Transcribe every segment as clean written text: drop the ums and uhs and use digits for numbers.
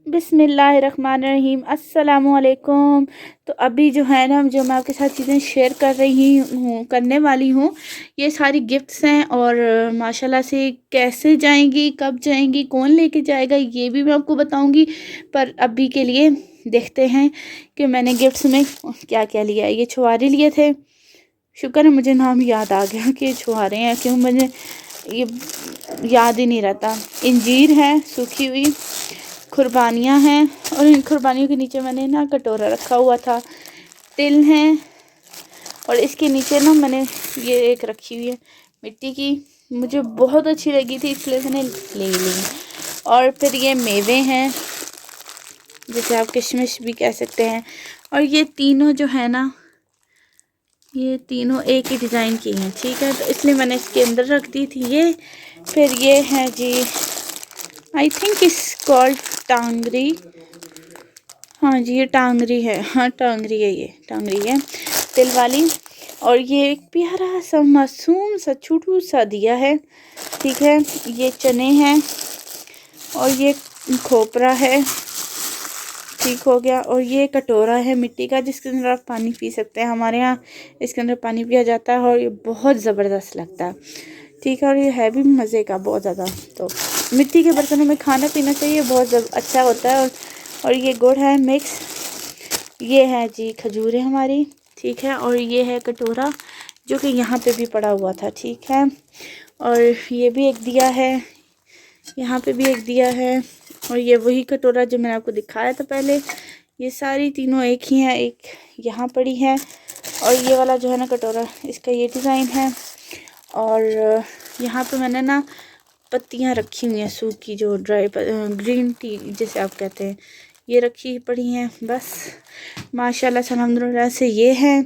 बिस्मिल्लाहिर्रहमानिर्रहीम अस्सलामुअलैकुम। तो अभी जो है ना, जो मैं आपके साथ चीज़ें शेयर कर रही हूँ, करने वाली हूँ, ये सारी गिफ्ट्स हैं। और माशाल्लाह से कैसे जाएंगी, कब जाएंगी, कौन लेके जाएगा, ये भी मैं आपको बताऊंगी। पर अभी के लिए देखते हैं कि मैंने गिफ्ट्स में क्या क्या लिया है। ये छुहारे लिए थे, शुक्र है मुझे नाम याद आ गया कि ये छुहारे हैं, क्यों मुझे ये याद ही नहीं रहता। इंजीर है सूखी हुई, कुर्बानियाँ हैं, और इन कुर्बानियों के नीचे मैंने ना कटोरा रखा हुआ था। तिल हैं, और इसके नीचे ना मैंने ये एक रखी हुई है मिट्टी की, मुझे बहुत अच्छी लगी थी इसलिए मैंने ले ली। और फिर ये मेवे हैं, जैसे आप किशमिश भी कह सकते हैं। और ये तीनों जो है ना, ये तीनों एक ही डिज़ाइन की हैं, ठीक है, तो इसलिए मैंने इसके अंदर रख दी थी ये। फिर ये है जी, I think is called tangri. हाँ जी, ये टांगरी है, हाँ टांगरी है, ये टांगरी है तिल वाली। और ये एक प्यारा सा मासूम सा छोटू सा दिया है, ठीक है। ये चने हैं, और ये खोपरा है, ठीक हो गया। और ये कटोरा है मिट्टी का, जिसके अंदर आप पानी पी सकते हैं। हमारे यहाँ इसके अंदर पानी पिया जाता है, और ये बहुत ज़बरदस्त लगता है, ठीक है। और ये है भी मज़े का बहुत ज़्यादा। तो मिट्टी के बर्तनों में खाना पीना चाहिए, बहुत अच्छा होता है। और ये गुड़ है मिक्स, ये है जी खजूरें हमारी, ठीक है। और ये है कटोरा जो कि यहाँ पे भी पड़ा हुआ था, ठीक है। और ये भी एक दिया है, यहाँ पे भी एक दिया है। और ये वही कटोरा जो मैंने आपको दिखाया था पहले। ये सारी तीनों एक ही हैं, एक यहाँ पड़ी है। और ये वाला जो है ना कटोरा, इसका ये डिज़ाइन है। और यहाँ पे मैंने ना पत्तियाँ रखी हुई हैं सूखी, जो ड्राई ग्रीन टी जैसे आप कहते हैं, ये रखी पड़ी हैं बस। माशाल्लाह से अल्हम्दुलिल्लाह से ये हैं।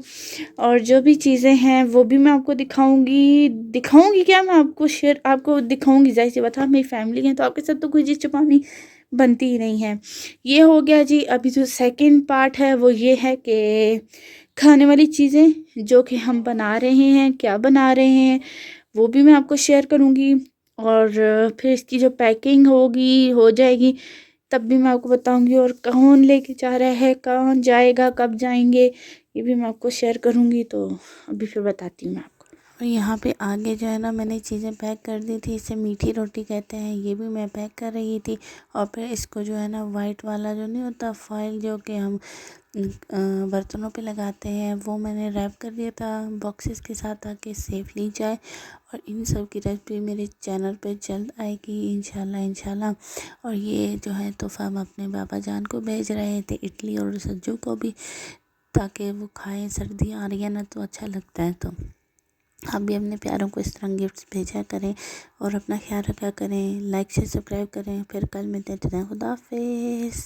और जो भी चीज़ें हैं वो भी मैं आपको दिखाऊंगी क्या, मैं आपको दिखाऊंगी। जाहिर सी बात है, मेरी फैमिली है तो आपके साथ तो कोई चीज़ छुपानी बनती ही नहीं है। ये हो गया जी। अभी जो सेकंड पार्ट है वो ये है कि खाने वाली चीज़ें जो कि हम बना रहे हैं, क्या बना रहे हैं, वो भी मैं आपको शेयर करूँगी। और फिर इसकी जो पैकिंग होगी, हो जाएगी, तब भी मैं आपको बताऊंगी। और कौन लेके जा रहा है, कौन जाएगा, कब जाएंगे, ये भी मैं आपको शेयर करूँगी। तो अभी फिर बताती हूँ मैं आपको। और यहाँ पे आगे जो है ना, मैंने चीज़ें पैक कर दी थी। इसे मीठी रोटी कहते हैं, ये भी मैं पैक कर रही थी। और फिर इसको जो है ना, वाइट वाला जो नहीं होता फॉइल, जो कि हम बर्तनों पे लगाते हैं, वो मैंने रैप कर दिया था बॉक्सेस के साथ, ताकि सेफली जाए। और इन सब की रेसिपी मेरे चैनल पे जल्द आएगी इंशाल्लाह इंशाल्लाह। और ये जो है तोहफ़ा हम अपने बाबा जान को भेज रहे थे, इडली और सज्जू को भी, ताकि वो खाएं। सर्दी आ रही है ना, तो अच्छा लगता है। तो आप भी अपने प्यारों को इस तरह गिफ्ट्स भेजा करें, और अपना ख्याल रखा करें। लाइक से सब्सक्राइब करें। फिर कल मिलते हैं। खुदा हाफिज़।